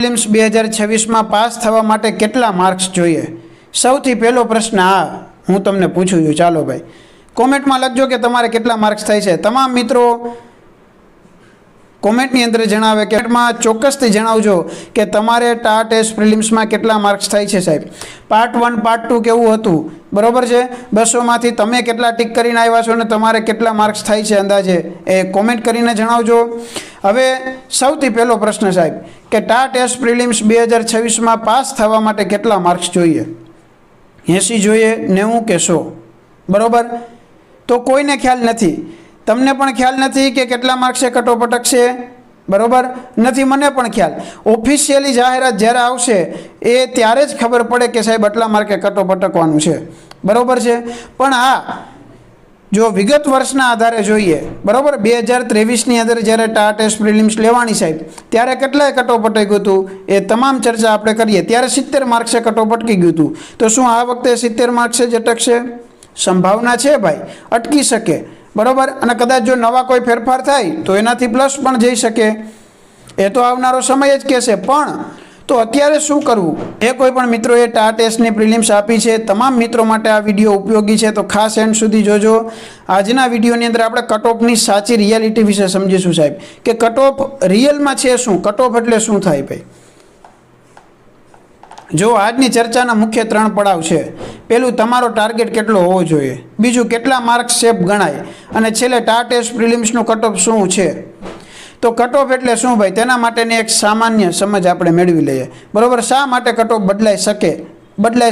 Prelims 2026 માં pass થવા માટે કેટલા માર્ક્સ જોઈએ? સૌથી પહેલો પ્રશ્ન આ હું તમને પૂછું છું. ચાલો ભાઈ કોમેન્ટમાં લખજો કે તમારે કેટલા માર્ક્સ થાય છે. તમામ મિત્રો કોમેન્ટની અંદર જણાવે કે કોમેન્ટમાં ચોક્કસથી જણાવજો કે તમારે ટા ટેસ્ટ પ્રિલિમ્સમાં કેટલા માર્ક્સ થાય છે સાહેબ. પાર્ટ 1 પાર્ટ 2 કેવું હતું બરાબર છે? 200માંથી તમે કેટલા ટીક કરીને આવ્યા છો અને તમારે કેટલા માર્ક્સ થાય છે અંદાજે એ કોમેન્ટ કરીને જણાવજો. હવે સૌથી પહેલો પ્રશ્ન સાહેબ કે ટા ટેસ્ટ પ્રિલિમ્સ 2026માં પાસ થવા માટે કેટલા માર્ક્સ જોઈએ? 80 જોઈએ, 90 કે 100? બરાબર, તો કોઈને ખ્યાલ નથી. તમને પણ ખ્યાલ નથી કે કેટલા માર્ક્સે કટઓફ અટકશે? બરાબર નથી, મને પણ ખ્યાલ. ઓફિશિયલી જાહેરાત જ્યારે આવશે એ ત્યારે જ ખબર પડે કે સાહેબ આટલા માર્કે કટઓફ અટકવાનું છે. બરાબર છે, પણ હા જો વિગત વર્ષના આધારે જોઈએ બરાબર 2023ની અંદર જ્યારે ટા ટેસ્ટ પ્રિલિમ્સ લેવાની સાહેબ ત્યારે કેટલાય કટઓફ અટક્યું હતું એ તમામ ચર્ચા આપણે કરીએ. ત્યારે 70 માર્ક્સે કટઓફ અટકી ગયું હતું. તો શું આ વખતે 70 માર્ક્સે જ અટકશે? સંભાવના છે ભાઈ, અટકી શકે. બરાબર, અને કદાચ જો નવા કોઈ ફેરફાર થાય તો એનાથી પ્લસ પણ જઈ શકે. એ તો આવનારો સમય જ કહેશે. પણ તો અત્યારે શું કરવું? એ કોઈ પણ મિત્રોએ ટા ટેસ્ટની પ્રિલિમ્સ આપી છે તમામ મિત્રો માટે આ વિડીયો ઉપયોગી છે, તો ખાસ એન્ડ સુધી જોજો. આજના વિડીયોની અંદર આપણે કટઓફની સાચી રિયાલિટી વિશે સમજીશું સાહેબ કે કટઓફ રિયલમાં છે શું, કટઓફ એટલે શું થાય ભાઈ. જો આજની ચર્ચાના મુખ્ય 3 પડાવ છે. પહેલું, તમારો ટાર્ગેટ કેટલો હોવો જોઈએ. બીજું, કેટલા માર્ક્સ સેફ ગણાય. અને છેલ્લે ટા ટેસ્ટ પ્રિલિમ્સનું કટઓફ શું છે. તો કટઓફ એટલે શું ભાઈ તેના માટેની એક સામાન્ય સમજ આપણે મેળવી લઈએ. બરાબર, શા માટે કટઓફ બદલાઈ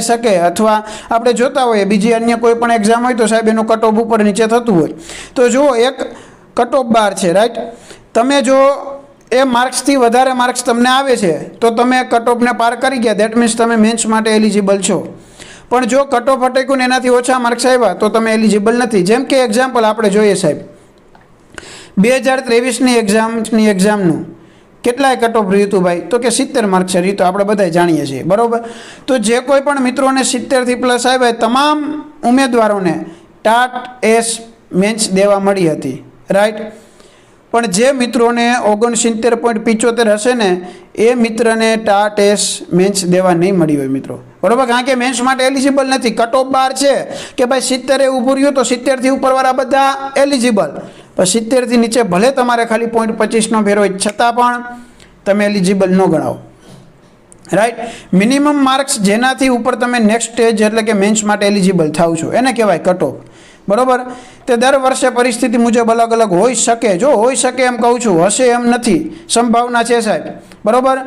શકે અથવા આપણે જોતા હોઈએ બીજી અન્ય કોઈ પણ એક્ઝામ હોય તો સાહેબ એનું કટઓફ ઉપર નીચે થતું હોય. તો જુઓ, એક કટઓફ બાર છે રાઈટ. તમે જો એ માર્ક્સથી વધારે માર્ક્સ તમને આવે છે તો તમે કટઓફને પાર કરી ગયા, દેટ મીન્સ તમે મેન્સ માટે એલિજિબલ છો. પણ જો કટઓફ અટક્યું ને એનાથી ઓછા માર્ક્સ આવ્યા તો તમે એલિજિબલ નથી. જેમ કે એક્ઝામ્પલ આપણે જોઈએ સાહેબ 2023ની એક્ઝામનું કેટલાય કટઓફ રહ્યું હતું ભાઈ? તો કે 70 માર્ક્સ રહ્યું તો આપણે બધા જાણીએ છીએ. બરાબર, તો જે કોઈ પણ મિત્રોને 70થી પ્લસ આવ્યા તમામ ઉમેદવારોને ટાટ એસ મેન્સ દેવા મળી હતી રાઈટ. પણ જે મિત્રોને 69.75 હશે ને એ મિત્રને ટા ટેસ્ટ મેન્સ દેવા નહીં મળી હોય મિત્રો. બરાબર, કારણ કે મેન્સ માટે એલિજિબલ નથી. કટઓફ બાર છે કે ભાઈ 70 ઊભું રહ્યું તો 70થી ઉપરવાળા બધા એલિજિબલ, પણ 70થી નીચે ભલે તમારે ખાલી 0.25નો ફેર હોય છતાં પણ તમે એલિજિબલ ન ગણાવો રાઈટ. મિનિમમ માર્ક્સ જેનાથી ઉપર તમે નેક્સ્ટ સ્ટેજ એટલે કે મેન્સ માટે એલિજિબલ થાવ છો એને કહેવાય કટઓફ. બરાબર, તે દર વર્ષે પરિસ્થિતિ મુજબ અલગ અલગ હોઈ શકે. જો હોઈ શકે એમ કહું છું, હશે એમ નથી, સંભાવના છે સાહેબ. બરાબર,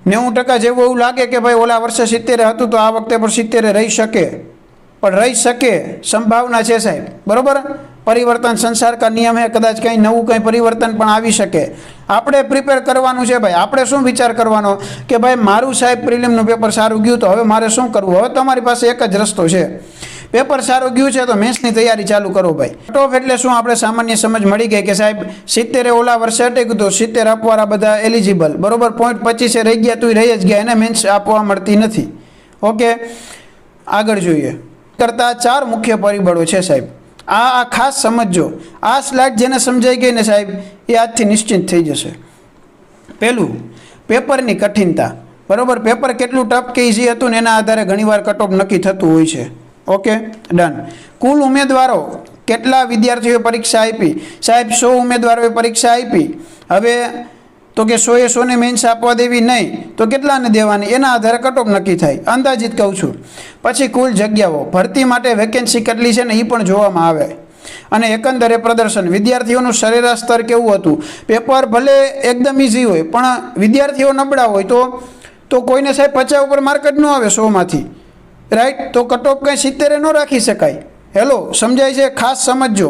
90% જેવું એવું લાગે કે ભાઈ ઓલા વર્ષે 70 હતું તો આ વખતે પણ 70 રહી શકે, પણ રહી શકે સંભાવના છે સાહેબ. બરાબર, પરિવર્તન સંસાર કા નિયમ હે, કદાચ કંઈ નવું કંઈ પરિવર્તન પણ આવી શકે. આપણે પ્રિપેર કરવાનું છે ભાઈ. આપણે શું વિચાર કરવાનો કે ભાઈ મારું સાહેબ પ્રિલિમનું પેપર સારું ગયું તો હવે મારે શું કરવું? હવે તમારી પાસે એક જ રસ્તો છે. પેપર સારું ગયું છે તો મેન્સની તૈયારી ચાલુ કરો ભાઈ. કટઓફ એટલે શું આપણે સામાન્ય સમજ મળી ગઈ કે સાહેબ 70 ઓલા વર્ષે અટક્યું તો 70 આપવાળા બધા એલિજિબલ. બરાબર, 0.25 રહી ગયા તો રહી જ ગયા, એને મેન્સ આપવા મળતી નથી. ઓકે, આગળ જોઈએ. કરતા 4 મુખ્ય પરિબળો છે સાહેબ. આ ખાસ સમજજો. આ સ્લાઇડ જેને સમજાઈ ગઈ ને સાહેબ એ આજથી નિશ્ચિત થઈ જશે. પહેલું, પેપરની કઠિનતા. બરાબર, પેપર કેટલું ટફ કે ઇઝી હતું ને એના આધારે ઘણીવાર કટઓફ નક્કી થતું હોય છે. Okay, done. કુલ ઉમેદવારો કેટલા વિદ્યાર્થીઓએ પરીક્ષા આપી? સાહેબ 100 ઉમેદવારોએ પરીક્ષા આપી. હવે તો કે 100એ 100ને મેન્સ આપવા દેવી નહીં તો કેટલાને દેવાની એના આધારે કટઓફ નક્કી થાય. અંદાજિત કહું છું. પછી કુલ જગ્યાઓ, ભરતી માટે વેકેન્સી કેટલી છે ને એ પણ જોવામાં આવે. અને એકંદરે પ્રદર્શન, વિદ્યાર્થીઓનું સરેરાશ સ્તર કેવું હતું. પેપર ભલે એકદમ ઇઝી હોય પણ વિદ્યાર્થીઓ નબળા હોય તો કોઈને સાહેબ 50 ઉપર માર્ક જ ન આવે 100માંથી રાઈટ. તો કટઓફ કંઈ 70 ન રાખી શકાય. હેલો, સમજાય છે? ખાસ સમજજો.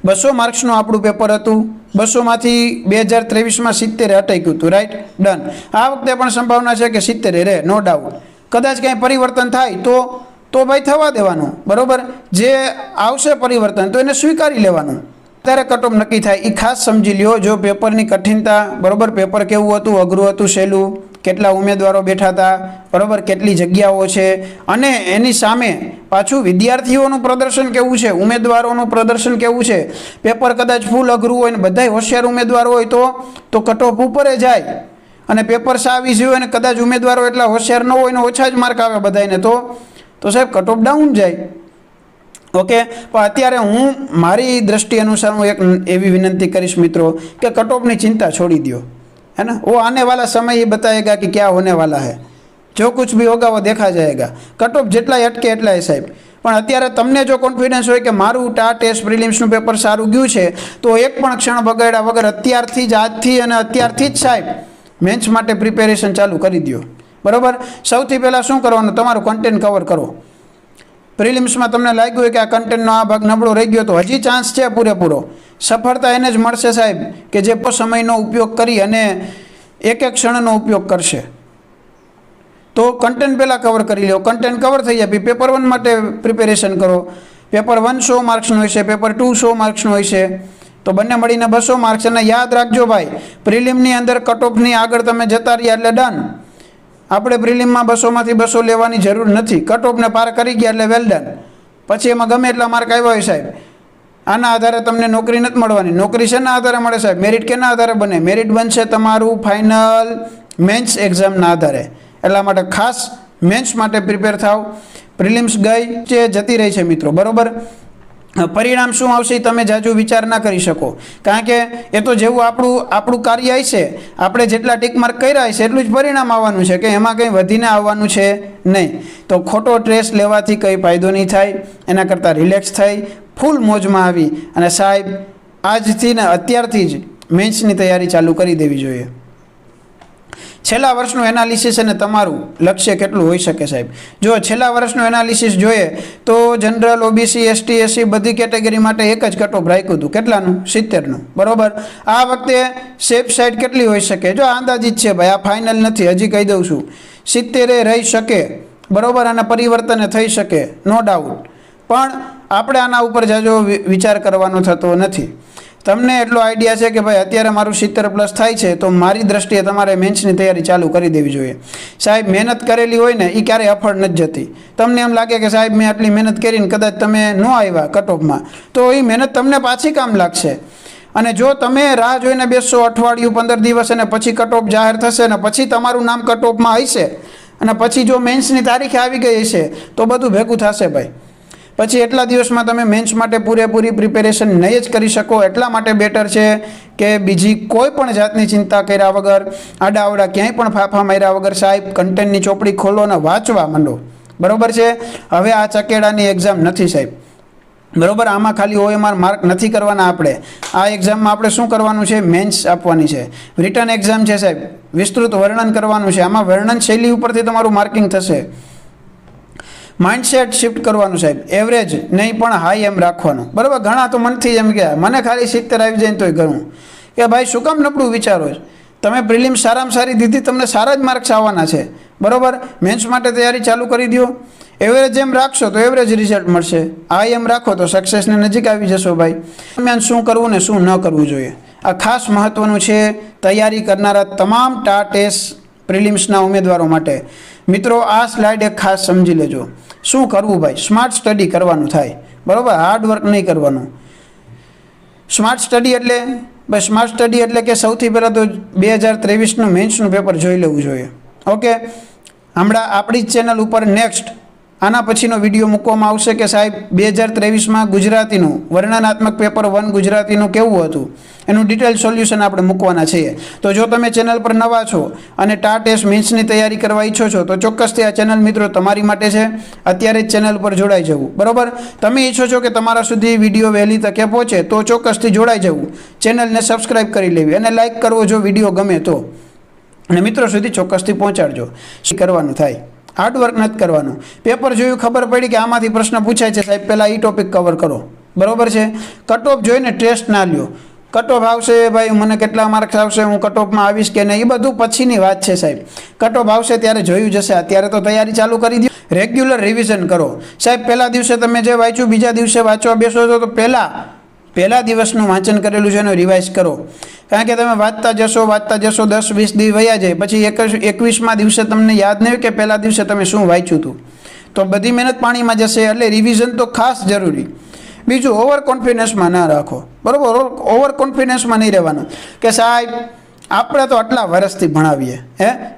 200 માર્ક્સનું આપણું પેપર હતું. 200માંથી 2023માં 70 અટક્યું હતું રાઈટ. ડન. આ વખતે પણ સંભાવના છે કે 70 રહે, નો ડાઉટ. કદાચ કંઈ પરિવર્તન થાય તો ભાઈ થવા દેવાનું. બરાબર, જે આવશે પરિવર્તન તો એને સ્વીકારી લેવાનું. ત્યારે કટઓફ નક્કી થાય એ ખાસ સમજી લ્યો. જો પેપરની કઠિનતા, બરાબર, પેપર કેવું હતું, અઘરું હતું, સહેલું, કેટલા ઉમેદવારો બેઠા હતા, બરાબર, કેટલી જગ્યાઓ છે, અને એની સામે પાછું વિદ્યાર્થીઓનું પ્રદર્શન કેવું છે, ઉમેદવારોનું પ્રદર્શન કેવું છે. પેપર કદાચ ફૂલ અઘરું હોય ને બધાય હોશિયાર ઉમેદવારો હોય તો કટઓફ ઉપર જાય. અને પેપર સાવ ઇઝી હોય અને કદાચ ઉમેદવારો એટલા હોશિયાર ન હોય ને ઓછા જ માર્ક આવે બધાને તો સાહેબ કટ ઓફ ડાઉન જાય. ઓકે, પણ અત્યારે હું મારી દ્રષ્ટિ અનુસાર હું એક એવી વિનંતી કરીશ મિત્રો કે કટ ઓફની ચિંતા છોડી દો, है ना. वो आने वाला समय ये बताएगा कि क्या होने वाला है. जो कुछ भी होगा वो देखा जाएगा. कट ऑफ જેટલાય અટકે એટલાય સાહેબ. પણ અત્યારે તમને જો કોન્ફિડન્સ હોય કે મારું ટેસ્ટ પ્રિલિમ્સનું પેપર સારું ગયું છે તો એક પણ ક્ષણ બગાડ્યા વગર અત્યારથી જ આજથી અને અત્યારથી જ સાહેબ મેન્સ માટે પ્રિપેરેશન ચાલુ કરી દો. બરાબર. સૌથી પહેલાં શું કરવાનું, તમારું કન્ટેન્ટ કવર કરો. પ્રિલિમ્સમાં તમને લાગ્યું હોય કે આ કન્ટેન્ટનો આ ભાગ નબળો રહી ગયો તો હજી ચાન્સ છે પૂરેપૂરો. સફળતા એને જ મળશે સાહેબ કે જે સમયનો ઉપયોગ કરી અને એક એક ક્ષણનો ઉપયોગ કરશે. તો કન્ટેન્ટ પહેલાં કવર કરી લો. કન્ટેન્ટ કવર થઈ જાય પછી પેપર 1 માટે પ્રિપેરેશન કરો. પેપર 1 100 માર્ક્સનું હોય છે, પેપર 2 100 માર્ક્સનું હોય છે, તો બંને મળીને 200 માર્ક્સ. અને યાદ રાખજો ભાઈ, પ્રિલિમની અંદર કટ ઓફની આગળ તમે જતા રહ્યા એટલે ડન. આપણે પ્રિલિમમાં 200માંથી 200 લેવાની જરૂર નથી. કટ ઓફને પાર કરી ગયા એટલે વેલ ડન. પછી એમાં ગમે એટલા માર્ક આવ્યા હોય સાહેબ, આના આધારે તમને નોકરી નથી મળવાની. નોકરી શેના આધારે મળે સાહેબ? મેરિટ કેના આધારે બને? મેરિટ બનશે તમારું ફાઇનલ મેન્સ એક્ઝામના આધારે. એટલા માટે ખાસ મેન્સ માટે પ્રિપેર થાવ. પ્રિલિમ્સ ગઈ છે, જતી રહી છે મિત્રો, બરાબર. પરિણામ શું આવશે એ તમે જાજુ વિચાર ના કરી શકો, કારણ કે એ તો જેવું આપણું કાર્ય હશે, આપણે જેટલા ટીક માર્ક કર્યા હશે એટલું જ પરિણામ આવવાનું છે, કે એમાં કંઈ વધીને આવવાનું છે નહીં. તો ખોટો સ્ટ્રેસ લેવાથી કંઈ ફાયદો નહીં થાય. એના કરતાં રિલેક્સ થઈ ફૂલ મોજમાં આવી અને સાહેબ આજથી ને અત્યારથી જ મેન્સની તૈયારી ચાલુ કરી દેવી જોઈએ. છેલ્લા વર્ષનું એનાલિસિસ અને તમારું લક્ષ્ય કેટલું હોઈ શકે સાહેબ? જો છેલ્લા વર્ષનું એનાલિસિસ જોઈએ તો જનરલ, ઓબીસી, એસટી, એસસી બધી કેટેગરી માટે એક જ કટ ઓફ રાખ્યું હતું. કેટલાનું? 70નું. બરાબર. આ વખતે સેફ સાઇડ કેટલી હોઈ શકે? જો અંદાજિત છે ભાઈ, આ ફાઇનલ નથી, હજી કહી દઉં છું. 70 રહી શકે, બરાબર, અને પરિવર્તન થઈ શકે, નો ડાઉટ. પણ આપણે આના ઉપર જાજો વિચાર કરવાનો થતો નથી. તમને એટલો આઈડિયા છે કે ભાઈ અત્યારે મારું 70+ થાય છે, તો મારી દ્રષ્ટિએ તમારે મેન્સની તૈયારી ચાલુ કરી દેવી જોઈએ. સાહેબ મહેનત કરેલી હોય ને એ ક્યારેય અફળ નથી જતી. તમને એમ લાગે કે સાહેબ મેં આટલી મહેનત કરીને કદાચ તમે ન આવ્યા કટ ઓફમાં, તો એ મહેનત તમને પાછી કામ લાગશે. અને જો તમે રાહ જોઈને બેસશો અઠવાડિયું 15 દિવસ અને પછી કટ ઓફ જાહેર થશે ને પછી તમારું નામ કટ ઓફમાં હશે અને પછી જો મેન્સની તારીખે આવી ગઈ હશે તો બધું ભેગું થશે ભાઈ. પછી એટલા દિવસમાં તમે મેન્સ માટે પૂરેપૂરી પ્રિપેરેશન નહીં જ કરી શકો. એટલા માટે બેટર છે કે બીજી કોઈ પણ જાતની ચિંતા કર્યા વગર, આડાઅવડા ક્યાંય પણ ફાફા માર્યા વગર સાહેબ કન્ટેન્ટની ચોપડી ખોલો અને વાંચવા માંડો. બરાબર છે. હવે આ ચકેડાની એક્ઝામ નથી સાહેબ, બરાબર. આમાં ખાલી OMR માર્ક નથી કરવાના આપણે. આ એક્ઝામમાં આપણે શું કરવાનું છે? મેન્સ આપવાની છે. રિટર્ન એક્ઝામ છે સાહેબ, વિસ્તૃત વર્ણન કરવાનું છે. આમાં વર્ણન શૈલી ઉપરથી તમારું માર્કિંગ થશે. માઇન્ડસેટ શિફ્ટ કરવાનું સાહેબ, એવરેજ નહીં પણ હાઈ એમ રાખવાનું. બરાબર. ઘણા તો મનથી એમ કે મને ખાલી 70 આવી જાય તોય ઘણું, કે ભાઈ શું કામ નબળું વિચારો છો? તમે પ્રિલિમ સારામાં સારી દીધી, તમને સારા જ માર્ક્સ આવવાના છે, બરાબર. મેન્સ માટે તૈયારી ચાલુ કરી દો. એવરેજ એમ રાખશો તો એવરેજ રિઝલ્ટ મળશે. હાઈ એમ રાખો તો સક્સેસની નજીક આવી જશો ભાઈ. શું કરવું ને શું ન કરવું જોઈએ આ ખાસ મહત્ત્વનું છે તૈયારી કરનારા તમામ ટેસ્ટ પ્રિલિમ્સના ઉમેદવારો માટે. મિત્રો આ સ્લાઇડ એક ખાસ સમજી લેજો. શું કરવું ભાઈ? સ્માર્ટ સ્ટડી કરવાનું થાય, બરાબર. હાર્ડ વર્ક નહીં કરવાનું. સ્માર્ટ સ્ટડી એટલે ભાઈ, સ્માર્ટ સ્ટડી એટલે કે સૌથી પહેલાં તો 2023નું મેન્સનું પેપર જોઈ લેવું જોઈએ. ઓકે. હમણાં આપણી જ ચેનલ ઉપર નેક્સ્ટ આના પછીનો વિડીયો મૂકવામાં આવશે કે સાહેબ 2023માં ગુજરાતીનું વર્ણનાત્મક પેપર 1 ગુજરાતીનું કેવું હતું એનું ડિટેલ સોલ્યુશન આપણે મૂકવાના છીએ. તો જો તમે ચેનલ પર નવા છો અને ટેસ્ટ મેન્સની તૈયારી કરવા ઈચ્છો છો તો ચોક્કસથી આ ચેનલ મિત્રો તમારી માટે છે. અત્યારે જ ચેનલ પર જોડાઈ જવું, બરાબર. તમે ઈચ્છો છો કે તમારા સુધી વિડીયો વહેલી તકે પહોંચે તો ચોક્કસથી જોડાઈ જવું. ચેનલને સબસ્ક્રાઈબ કરી લેવી અને લાઇક કરવો જો વિડીયો ગમે તો, અને મિત્રો સુધી ચોક્કસથી પહોંચાડજો. શું કરવાનું થાય? હાર્ડ વર્ક નથી કરવાનું. પેપર જોયું, ખબર પડી કે આમાંથી પ્રશ્ન પૂછાય છે સાહેબ, પહેલાં એ ટોપિક કવર કરો, બરાબર છે. કટ ઓફ જોઈને ટેસ્ટ ના લ્યો. કટ ઓફ આવશે ભાઈ, મને કેટલા માર્ક્સ આવશે, હું કટ ઓફમાં આવીશ કે નહીં, એ બધું પછીની વાત છે સાહેબ. કટ ઓફ આવશે ત્યારે જોયું જશે. અત્યારે તો તૈયારી ચાલુ કરી દો. રેગ્યુલર રિવિઝન કરો સાહેબ. પહેલા દિવસે તમે જે વાંચ્યું બીજા દિવસે વાંચવા બેસો છો તો પહેલા દિવસનું વાંચન કરેલું છે એનું રિવાઇઝ કરો. કારણ કે તમે વાંચતા જશો 10-20 દિવસ વયા જાય, પછી 21મા દિવસે તમને યાદ નહીં કે પહેલા દિવસે તમે શું વાંચ્યું હતું, તો બધી મહેનત પાણીમાં જશે. એટલે રિવિઝન તો ખાસ જરૂરી. બીજું, ઓવર કોન્ફિડન્સમાં ના રાખો, બરાબર. ઓવર કોન્ફિડન્સમાં નહીં રહેવાનું કે સાહેબ આપણે તો આટલા વર્ષથી ભણાવીએ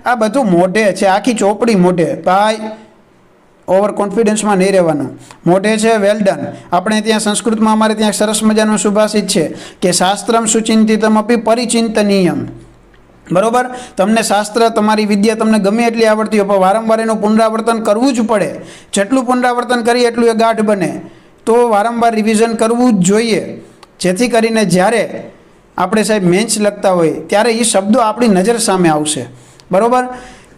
આ બધું મોઢે છે, આખી ચોપડી મોઢે. ભાઈ ઓવર કોન્ફિડન્સમાં નહીં રહેવાનું. મોઢે છે વેલ ડન. આપણે ત્યાં સંસ્કૃતમાં અમારે ત્યાં સરસ મજાનું સુભાષિત છે કે શાસ્ત્રમ સુચિંતિતમ અપી પરિચિંતનીયમ. બરોબર, તમને શાસ્ત્ર, તમારી વિદ્યા તમને ગમે એટલી આવડતી હોય પણ વારંવાર એનું પુનરાવર્તન કરવું જ પડે. જેટલું પુનરાવર્તન કરીએ એટલું એ ગાઢ બને. તો વારંવાર રિવિઝન કરવું જ જોઈએ, જેથી કરીને જ્યારે આપણે સાહેબ મેન્સ લખતા હોય ત્યારે એ શબ્દો આપણી નજર સામે આવશે. બરોબર,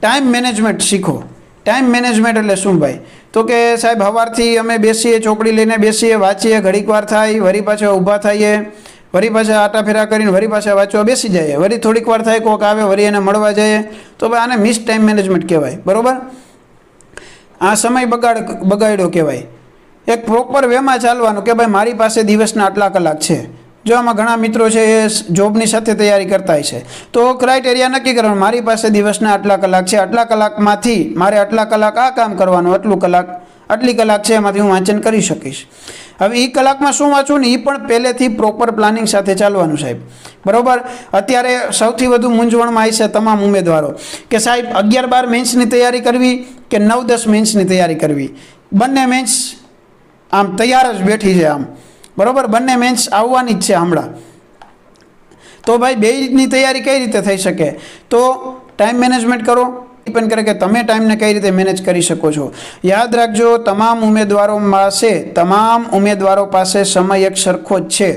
ટાઈમ મેનેજમેન્ટ શીખો. ટાઈમ મેનેજમેન્ટ એટલે શું ભાઈ? તો કે સાહેબ સવારથી અમે બેસીએ, ચોપડી લઈને બેસીએ, વાંચીએ, ઘડીક વાર થાય, વળી પાછા ઊભા થઈએ, વળી પાછા આટા ફેરા કરીને વળી પાછા વાંચવા બેસી જઈએ, વળી થોડીક વાર થાય કોક આવે વળી એને મળવા જઈએ, તો ભાઈ આને મિસ ટાઈમ મેનેજમેન્ટ કહેવાય. બરાબર, આ સમય બગાડ્યો કહેવાય. એક પ્રોપર વેમાં ચાલવાનું કે ભાઈ મારી પાસે દિવસના આટલા કલાક છે. જો આમાં ઘણા મિત્રો છે એ જોબની સાથે તૈયારી કરતા છે, તો ક્રાઇટેરિયા નક્કી કરવાનું, મારી પાસે દિવસના આટલા કલાક છે, આટલા કલાકમાંથી મારે આટલા કલાક આ કામ કરવાનું, આટલી કલાક છે એમાંથી હું વાંચન કરી શકીશ. હવે એ કલાકમાં શું વાંચવું ને એ પણ પહેલેથી પ્રોપર પ્લાનિંગ સાથે ચાલવાનું સાહેબ. બરાબર, અત્યારે સૌથી વધુ મૂંઝવણમાં આવી છે તમામ ઉમેદવારો કે સાહેબ 11-12 મેન્સની તૈયારી કરવી કે 9-10 મેન્સની તૈયારી કરવી. બંને મેન્સ આમ તૈયાર જ બેઠી છે આમ. બરાબર, બંને મેન્સ આવવાની જ છે હમણાં. તો ભાઈ બેયની તૈયારી કઈ રીતે થઈ શકે? તો ટાઈમ મેનેજમેન્ટ કરો. ડિપેન્ડ કરે કે તમે ટાઈમને કઈ રીતે મેનેજ કરી શકો છો. યાદ રાખજો, તમામ ઉમેદવારો પાસે સમય એક સરખો જ છે.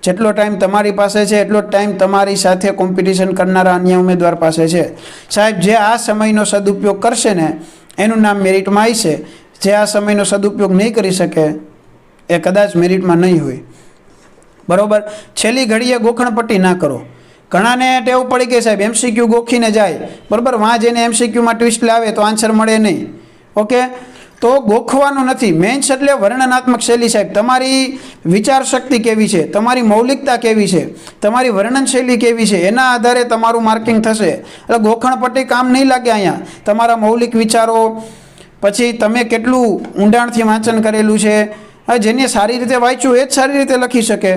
જેટલો ટાઈમ તમારી પાસે છે એટલો જ ટાઈમ તમારી સાથે કોમ્પિટિશન કરનારા અન્ય ઉમેદવાર પાસે છે. સાહેબ, જે આ સમયનો સદુપયોગ કરશે ને એનું નામ મેરિટમાં આવશે. જે આ સમયનો સદુપયોગ નહીં કરી શકે એ કદાચ મેરિટમાં નહીં હોય. બરાબર, છેલ્લી ઘડીએ ગોખણપટ્ટી ના કરો. ઘણાને ટેવ પડી ગઈ સાહેબ એમસીક્યુ ગોખીને જાય. બરાબર, વાં જઈને એમસીક્યુમાં ટ્વિસ્ટ લાવે તો આન્સર મળે નહીં. ઓકે, તો ગોખવાનું નથી. મેન્સ એટલે વર્ણનાત્મક શૈલી સાહેબ. તમારી વિચાર શક્તિ કેવી છે, તમારી મૌલિકતા કેવી છે, તમારી વર્ણન શૈલી કેવી છે, એના આધારે તમારું માર્કિંગ થશે. એટલે ગોખણપટ્ટી કામ નહીં લાગે અહીંયા. તમારા મૌલિક વિચારો, પછી તમે કેટલું ઊંડાણથી વાંચન કરેલું છે, જેને સારી રીતે વાંચ્યું એ જ સારી રીતે લખી શકે.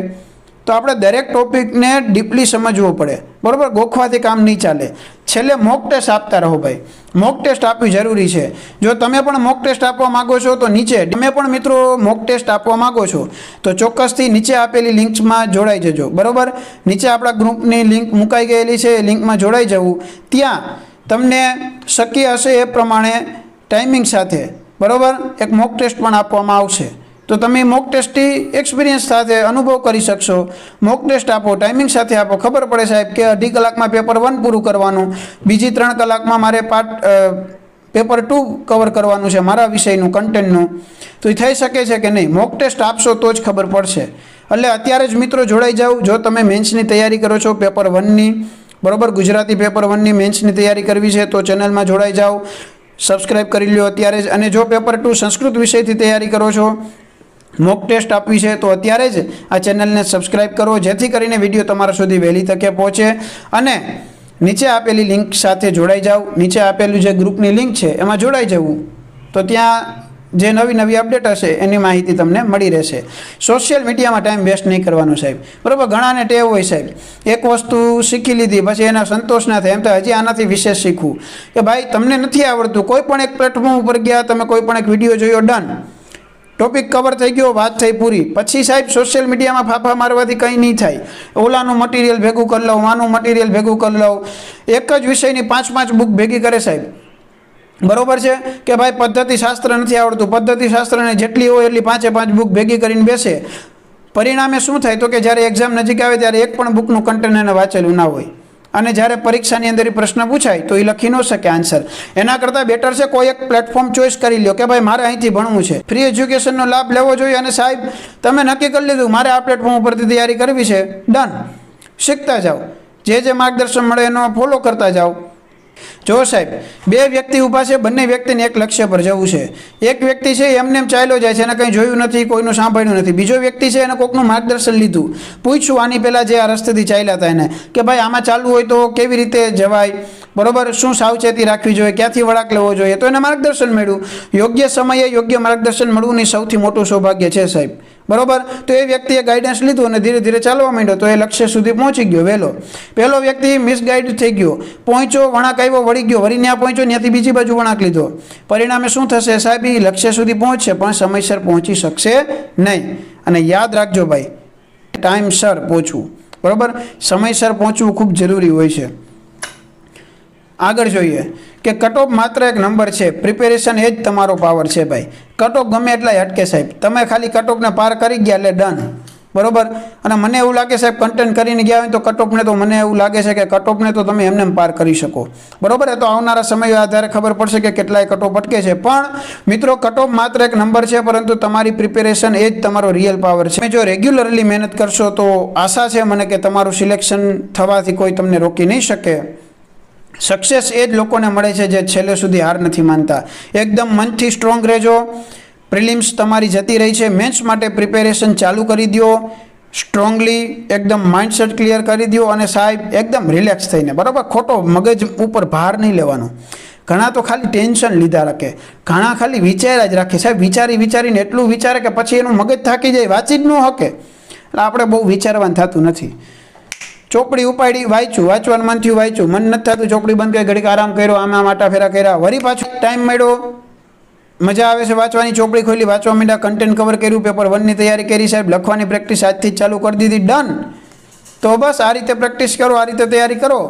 તો આપણે દરેક ટોપિકને ડીપલી સમજવો પડે. બરાબર, ગોખવાથી કામ નહીં ચાલે. છેલ્લે મોક ટેસ્ટ આપતા રહો ભાઈ. મોક ટેસ્ટ આપવી જરૂરી છે. જો તમે પણ મોક ટેસ્ટ આપવા માગો છો તો નીચે, તમે પણ મિત્રો મોક ટેસ્ટ આપવા માગો છો તો ચોક્કસથી નીચે આપેલી લિંક્સમાં જોડાઈ જજો. બરાબર, નીચે આપણા ગ્રુપની લિંક મુકાઈ ગયેલી છે, એ લિંકમાં જોડાઈ જવું. ત્યાં તમને શક્ય હશે એ પ્રમાણે ટાઈમિંગ સાથે બરાબર એક મોક ટેસ્ટ પણ આપવામાં આવશે. તો તમે મોક ટેસ્ટથી એક્સપિરિયન્સ સાથે અનુભવ કરી શકશો. મોક ટેસ્ટ આપો, ટાઈમિંગ સાથે આપો. ખબર પડે સાહેબ કે 2.5 કલાકમાં પેપર 1 પૂરું કરવાનું, બીજી 3 કલાકમાં મારે પેપર 2 કવર કરવાનું છે મારા વિષયનું કન્ટેન્ટનું. તો એ થઈ શકે છે કે નહીં? મોક ટેસ્ટ આપશો તો જ ખબર પડશે. એટલે અત્યારે જ મિત્રો જોડાઈ જાઓ. જો તમે મેન્સની તૈયારી કરો છો પેપર 1ની, બરાબર, ગુજરાતી પેપર 1ની મેન્સની તૈયારી કરવી છે તો ચેનલમાં જોડાઈ જાઓ, સબસ્ક્રાઈબ કરી લો અત્યારે જ. અને જો પેપર 2 સંસ્કૃત વિષયથી તૈયારી કરો છો, મોક ટેસ્ટ આપવી છે તો અત્યારે જ આ ચેનલને સબસ્ક્રાઈબ કરો, જેથી કરીને વિડીયો તમારા સુધી વહેલી તકે પહોંચે. અને નીચે આપેલી લિંક સાથે જોડાઈ જાઓ. નીચે આપેલું જે ગ્રુપની લિંક છે એમાં જોડાઈ જવું, તો ત્યાં જે નવી અપડેટ હશે એની માહિતી તમને મળી રહેશે. સોશિયલ મીડિયામાં ટાઈમ વેસ્ટ નહીં કરવાનો સાહેબ. બરાબર, ઘણાને ટેવ હોય સાહેબ, એક વસ્તુ શીખી લીધી પછી એના સંતોષ ના થાય, એમ તો હજી આનાથી વિશેષ શીખવું. કે ભાઈ તમને નથી આવડતું, કોઈ પણ એક પ્લેટફોર્મ ઉપર ગયા, તમે કોઈ પણ એક વિડીયો જોયો, ડન, ટોપિક કવર થઈ ગયો, વાત થઈ પૂરી. પછી સાહેબ સોશિયલ મીડિયામાં ફાફા મારવાથી કંઈ નહીં થાય. ઓલાનું મટીરિયલ ભેગું કરી લઉં, આનું મટીરિયલ ભેગું કરી લઉં. એક જ વિષયની 5 બુક ભેગી કરે સાહેબ. બરોબર છે કે ભાઈ પદ્ધતિશાસ્ત્ર નથી આવડતું, પદ્ધતિશાસ્ત્રને જેટલી હોય એટલી 5 બુક ભેગી કરીને બેસે. પરિણામે શું થાય તો કે જ્યારે એક્ઝામ નજીક આવે ત્યારે એક પણ બુકનું કન્ટેન્ટ એને વાંચેલું ના હોય, અને જ્યારે પરીક્ષાની અંદર પ્રશ્ન પૂછાય તો એ લખી ન શકે આન્સર. એના કરતાં બેટર છે કોઈ એક પ્લેટફોર્મ ચોઈસ કરી લો કે ભાઈ મારે અહીંથી ભણવું છે, ફ્રી એજ્યુકેશનનો લાભ લેવો જોઈએ. અને સાહેબ તમે નક્કી કરી લીધું મારે આ પ્લેટફોર્મ ઉપરથી તૈયારી કરવી છે, ડન, શીખતા જાઓ, જે માર્ગદર્શન મળે એનો ફોલો કરતા જાઓ. જો સાહેબ 2 વ્યક્તિ ઊભા છે, બંને વ્યક્તિને એક લક્ષ્ય પર જવું છે. એક વ્યક્તિ છે એમને એમ ચાલ્યો જાય છે, એને કંઈ જોયું નથી, કોઈનું સાંભળ્યું નથી. બીજો વ્યક્તિ છે એને કોઈકનું માર્ગદર્શન લીધું, પૂછ્યું આની પહેલાં જે આ રસ્તેથી ચાલ્યા હતા એને કે ભાઈ આમાં ચાલવું હોય તો કેવી રીતે જવાય, બરોબર, શું સાવચેતી રાખવી જોઈએ, ક્યાંથી વળાંક લેવો જોઈએ, તો એને માર્ગદર્શન મળ્યું. યોગ્ય સમયે યોગ્ય માર્ગદર્શન મળવું એ સૌથી મોટું સૌભાગ્ય છે સાહેબ. બરોબર. તો એ વ્યક્તિએ ગાઈડન્સ લીધું અને ધીરે ધીરે ચાલવા માંડ્યો તો એ લક્ષ્ય સુધી પહોંચી ગયો વહેલો. પહેલો વ્યક્તિ મિસગાઈડ થઈ ગયો, પહોંચ્યો, વળાંક આવ્યો, વળી ગયો, વળી ત્યાં પહોંચ્યો, ત્યાંથી બીજી બાજુ વળાંક લીધો. પરિણામે શું થશે સાહેબ? એ લક્ષ્ય સુધી પહોંચશે પણ સમયસર પહોંચી શકશે નહીં. અને યાદ રાખજો ભાઈ, ટાઈમસર પહોંચવું, બરોબર, સમયસર પહોંચવું ખૂબ જરૂરી હોય છે. આગળ જોઈએ કે કટ ઓફ માત્ર એક નંબર છે, પ્રિપેરેશન એ જ તમારો પાવર છે ભાઈ. કટ ઓફ ગમે એટલાય હટકે સાહેબ, તમે ખાલી કટ ઓફને પાર કરી ગયા એટલે ડન, બરોબર. અને મને એવું લાગે સાહેબ કન્ટેન્ટ કરીને ગયા હોય તો કટ ઓફને તો મને એવું લાગે છે કે કટ ઓફને તો તમે એમને પાર કરી શકો, બરોબર. એ તો આવનારા સમય આધારે ખબર પડશે કે કેટલાય કટ ઓફ અટકે છે. પણ મિત્રો કટ ઓફ માત્ર એક નંબર છે, પરંતુ તમારી પ્રિપેરેશન એ જ તમારો રિયલ પાવર છે. જો રેગ્યુલરલી મહેનત કરશો તો આશા છે મને કે તમારું સિલેક્શન થવાથી કોઈ તમને રોકી નહીં શકે. સક્સેસ એ જ લોકોને મળે છે જે છેલ્લે સુધી હાર નથી માનતા. એકદમ મનથી સ્ટ્રોંગ રહેજો. પ્રિલિમ્સ તમારી જતી રહી છે, મેન્સ માટે પ્રિપેરેશન ચાલુ કરી દો સ્ટ્રોંગલી, એકદમ માઇન્ડસેટ ક્લિયર કરી દો અને સાહેબ એકદમ રિલેક્સ થઈને, બરાબર. ખોટો મગજ ઉપર ભાર નહીં લેવાનો. ઘણા તો ખાલી ટેન્શન લીધા રાખે, ઘણા ખાલી વિચાર્યા જ રાખે સાહેબ, વિચારીને એટલું વિચારે કે પછી એનું મગજ થાકી જાય, વાંચી જ ન શકે. એટલે આપણે બહુ વિચારવાનું થતું નથી. ચોપડી ઉપાડી વાંચવાનું મન થયું વાંચ્યું, મન નથી થતું ચોપડી બંધ કરી ઘડીક આરામ કર્યો, આમાં માટા ફેરા કર્યા, વળી પાછું ટાઈમ મળ્યો, મજા આવે છે વાંચવાની, ચોપડી ખોલી વાંચવા માંડ્યા, કન્ટેન્ટ કવર કર્યું, પેપર 1ની તૈયારી કરી સાહેબ, લખવાની પ્રેક્ટિસ આજથી જ ચાલુ કરી દીધી, ડન. તો બસ આ રીતે પ્રેક્ટિસ કરો, આ રીતે તૈયારી કરો.